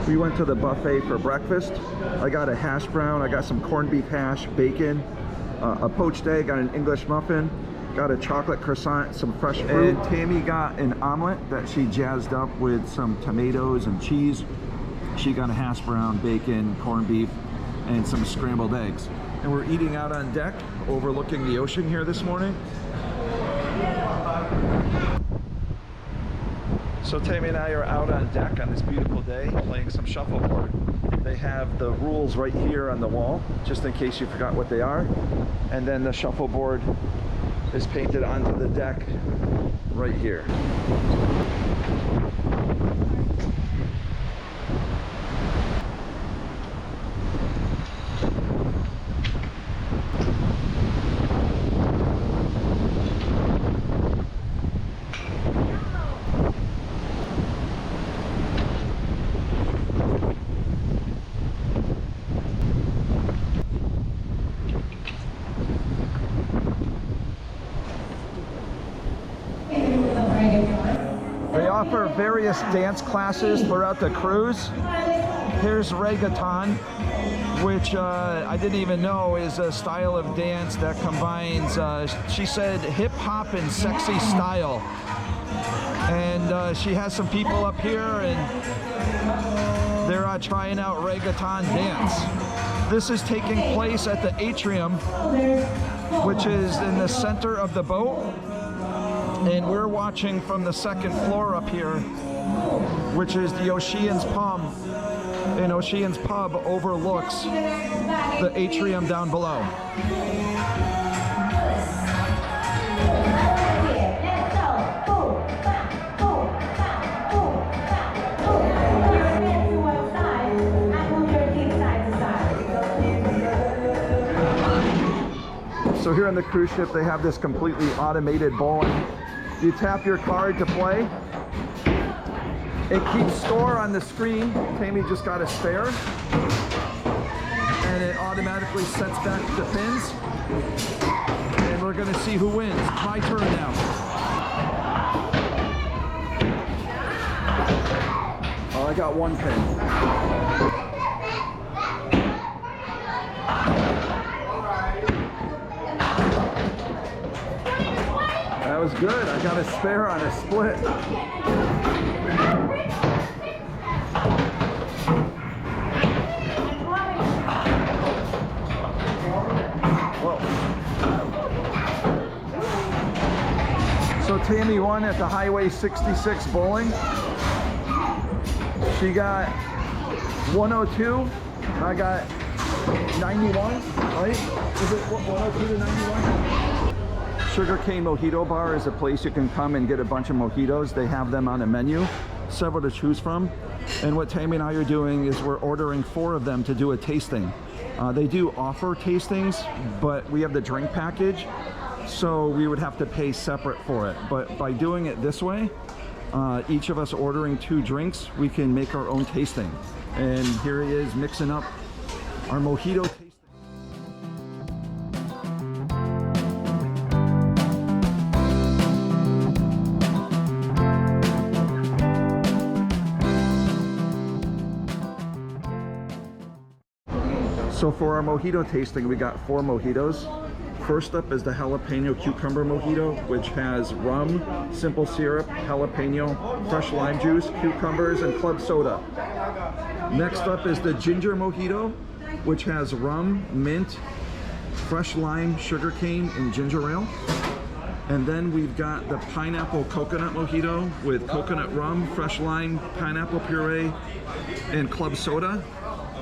We went to the buffet for breakfast. I got a hash brown, I got some corned beef hash, bacon, a poached egg, got an English muffin, got a chocolate croissant, some fresh fruit. And Tammy got an omelet that she jazzed up with some tomatoes and cheese. She got a hash brown, bacon, corned beef, and some scrambled eggs. And we're eating out on deck, overlooking the ocean here this morning. So Tammy and I are out on deck on this beautiful day playing some shuffleboard. They have the rules right here on the wall, just in case you forgot what they are. And then the shuffleboard is painted onto the deck right here. They offer various dance classes throughout the cruise. Here's Reggaeton, which I didn't even know is a style of dance that combines, she said, hip-hop and sexy style. And she has some people up here and they're trying out Reggaeton dance. This is taking place at the Atrium, which is in the center of the boat. And we're watching from the second floor up here, which is the Ocean's Pub. And Ocean's Pub overlooks the Atrium down below. So here on the cruise ship, they have this completely automated bowling. You tap your card to play. It keeps score on the screen. Tammy just got a spare. And it automatically sets back the pins. And we're gonna see who wins. My turn now. Oh, I got one pin. That was good. I got a spare on a split. Whoa. So Tammy won at the Highway 66 bowling. She got 102. I got 91, right? Is it 102 to 91? Sugarcane Mojito Bar is a place you can come and get a bunch of mojitos. They have them on a menu, several to choose from. And what Tammy and I are doing is we're ordering 4 of them to do a tasting. They do offer tastings, but we have the drink package, so we would have to pay separate for it. But by doing it this way, each of us ordering 2 drinks, we can make our own tasting. And here he is mixing up our mojito tasting. So for our mojito tasting, we got 4 mojitos. First up is the jalapeno cucumber mojito, which has rum, simple syrup, jalapeno, fresh lime juice, cucumbers, and club soda. Next up is the ginger mojito, which has rum, mint, fresh lime, sugarcane, and ginger ale. And then we've got the pineapple coconut mojito with coconut rum, fresh lime, pineapple puree, and club soda.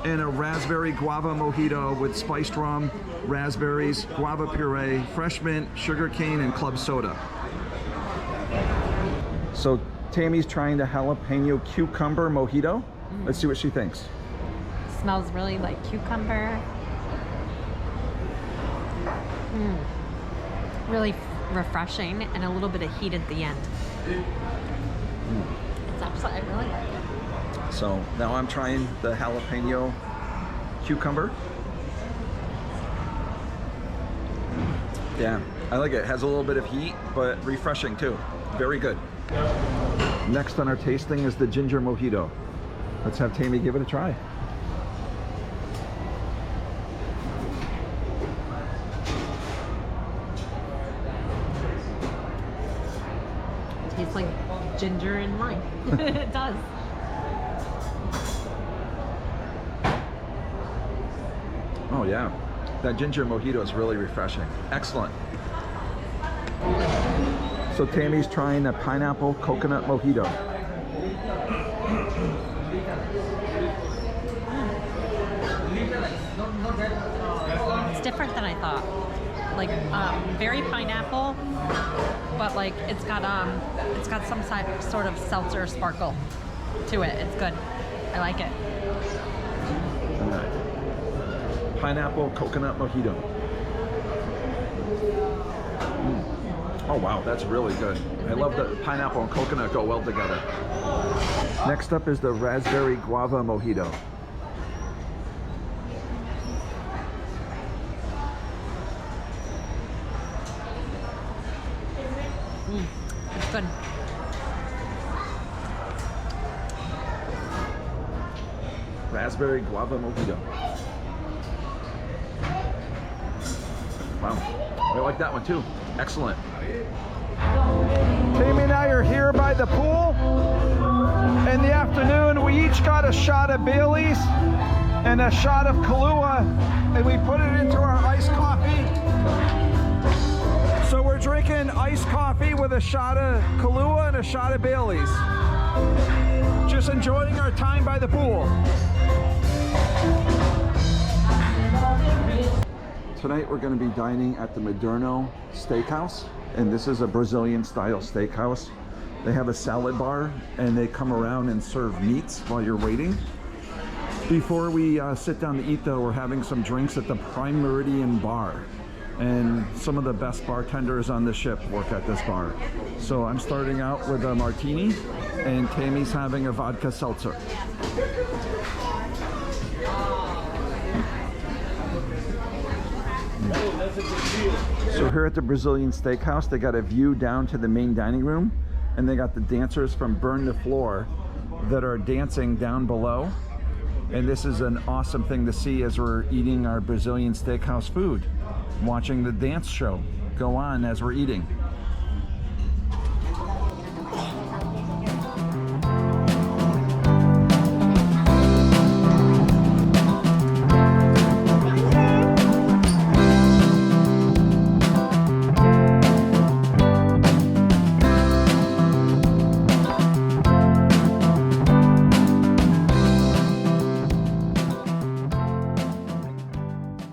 And a raspberry guava mojito with spiced rum, raspberries, guava puree, fresh mint, sugarcane, and club soda. So Tammy's trying the jalapeno cucumber mojito. Let's see what she thinks. Smells really like cucumber. Really refreshing and a little bit of heat at the end. It's actually, I really like it. So now I'm trying the jalapeno cucumber. Yeah, I like it. It has a little bit of heat, but refreshing too. Very good. Next on our tasting is the ginger mojito. Let's have Tammy give it a try. Tastes like ginger and lime. It does. Oh yeah, that ginger mojito is really refreshing. Excellent. So Tammy's trying a pineapple coconut mojito. It's different than I thought. Like very pineapple, but like it's got some sort of seltzer sparkle to it. It's good. I like it. All right. Pineapple coconut mojito. Oh wow, that's really good. I love that pineapple and coconut go well together. Next up is the raspberry guava mojito. It's good. Raspberry guava mojito. Wow, I like that one too. Excellent. Tammy and I are here by the pool. In the afternoon, we each got a shot of Bailey's and a shot of Kahlua, and we put it into our iced coffee. So we're drinking iced coffee with a shot of Kahlua and a shot of Bailey's. Just enjoying our time by the pool. Tonight we're going to be dining at the Moderno Steak House, and this is a Brazilian style steakhouse. They have a salad bar and they come around and serve meats while you're waiting. Before we sit down to eat though, we're having some drinks at the Prime Meridian Bar, and some of the best bartenders on the ship work at this bar. So I'm starting out with a martini and Tammy's having a vodka seltzer. So here at the Brazilian Steakhouse, they got a view down to the main dining room, and they got the dancers from Burn the Floor that are dancing down below. And this is an awesome thing to see as we're eating our Brazilian Steakhouse food, watching the dance show go on as we're eating.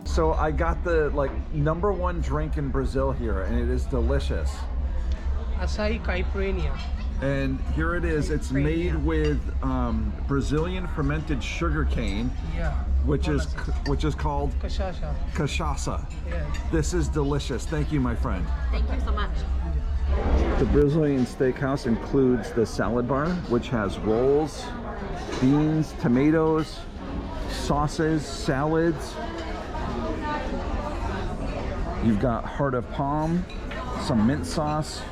So I got the #1 drink in Brazil here, and it is delicious. Açaí caipirinha. And here it is. It's made with Brazilian fermented sugarcane, Yeah. which is called Cachaça. cachaça. Yeah. This is delicious. Thank you, my friend. Thank you so much. The Brazilian Steakhouse includes the salad bar, which has rolls, beans, tomatoes, sauces, salads. You've got heart of palm, some mint sauce,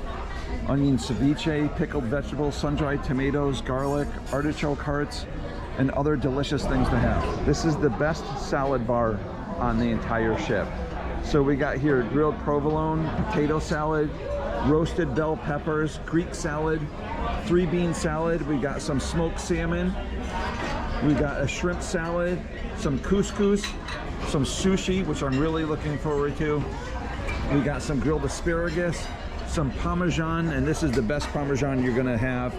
onion ceviche, pickled vegetables, sun-dried tomatoes, garlic, artichoke hearts, and other delicious things to have. This is the best salad bar on the entire ship. So we got here grilled provolone, potato salad, roasted bell peppers, Greek salad, 3-bean salad. We got some smoked salmon. We got a shrimp salad, some couscous, some sushi, which I'm really looking forward to. We got some grilled asparagus, some Parmesan, and this is the best Parmesan you're gonna have,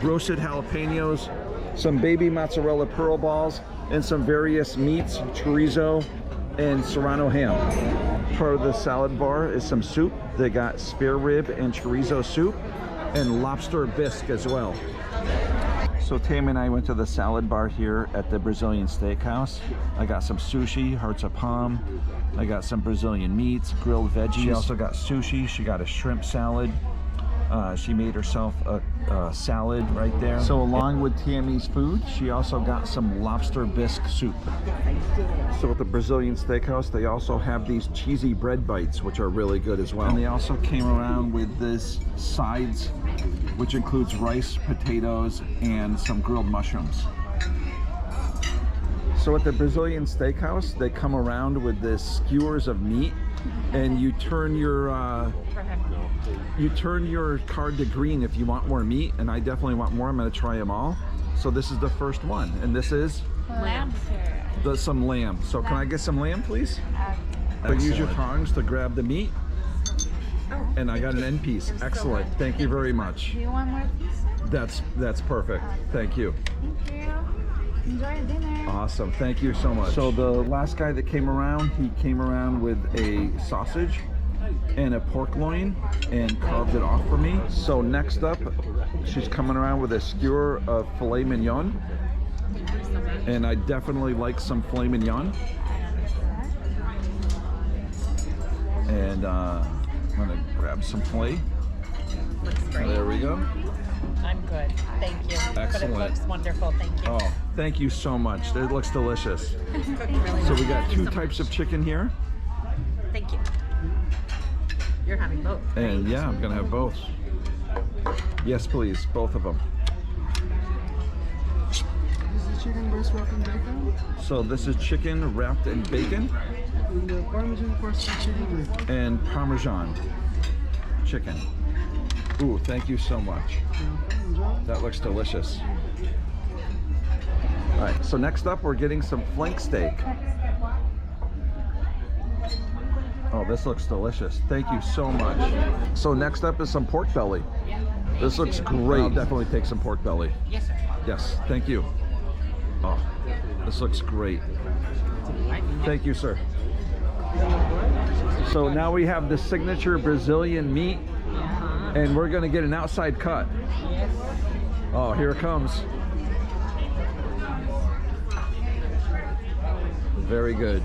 roasted jalapenos, some baby mozzarella pearl balls, and some various meats, chorizo, and serrano ham. Part of the salad bar is some soup. They got spare rib and chorizo soup, and lobster bisque as well. So Tam and I went to the salad bar here at the Brazilian Steakhouse. I got some sushi, hearts of palm. I got some Brazilian meats, grilled veggies. She also got sushi. She got a shrimp salad. She made herself a salad right there. So along with Tammy's food, she also got some lobster bisque soup. So at the Brazilian Steakhouse, they also have these cheesy bread bites, which are really good as well. And they also came around with this sides, which includes rice, potatoes, and some grilled mushrooms. So at the Brazilian Steak House, they come around with this skewers of meat, and you turn your card to green if you want more meat, and I definitely want more. I'm gonna try them all. So this is the first one, and this is Lamb. some lamb. So can I get some lamb, please? So use your tongs to grab the meat. And I got an end piece. Excellent. Thank you very much. Do you want more pieces? That's perfect. Thank you. Thank you. Enjoy your dinner. Awesome. Thank you so much. So the last guy that came around, he came around with a sausage and a pork loin and carved it off for me. So next up, she's coming around with a skewer of filet mignon. And I definitely like some filet mignon. And I'm gonna grab some filet. Looks great. There we go. I'm good. Thank you. Excellent. But it looks wonderful. Thank you. Oh, thank you so much. It looks delicious. It's cooked really well. So we got Thank you two so types much. of chicken here. Thank you. You're having both. And yeah, I'm gonna have both. Yes, please, both of them. This is chicken breast wrapped in bacon. So this is chicken wrapped in bacon And the Parmesan porcelain chicken with and Parmesan chicken. Ooh, thank you so much. enjoy. That looks delicious. All right, so next up we're getting some flank steak. Oh, this looks delicious. Thank you so much. So next up is some pork belly. This looks great. I'll definitely take some pork belly. Yes, sir. Yes, thank you. Oh, this looks great. Thank you, sir. So now we have the signature Brazilian meat, and we're gonna get an outside cut. Oh, here it comes. Very good.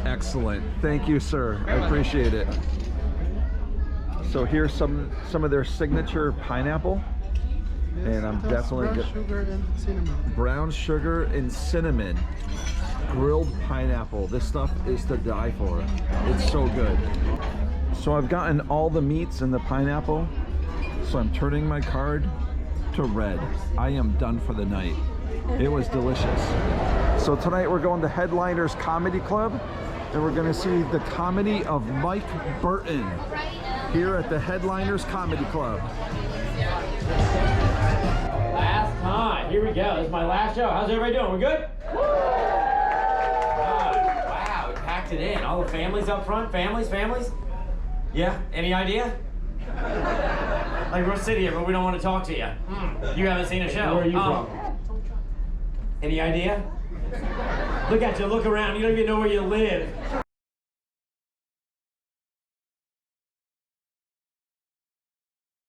Excellent. Thank you, sir. I appreciate it. So here's some of their signature pineapple. And I'm That's definitely brown good. sugar and cinnamon. Brown sugar and cinnamon grilled pineapple. This stuff is to die for. It's so good. So I've gotten all the meats and the pineapple, so I'm turning my card to red. I am done for the night. It was delicious. So tonight we're going to Headliners Comedy Club, and we're going to see the comedy of Mike Burton here at the Headliners Comedy Club. Last time. Here we go. This is my last show. How's everybody doing? We're good? Woo! Wow, we packed it in. All the families up front. Families? Yeah? Any idea? Like, we're sitting here, but we don't want to talk to you. You haven't seen a show. Where are you from? Any idea? Look at you. Look around. You don't even know where you live.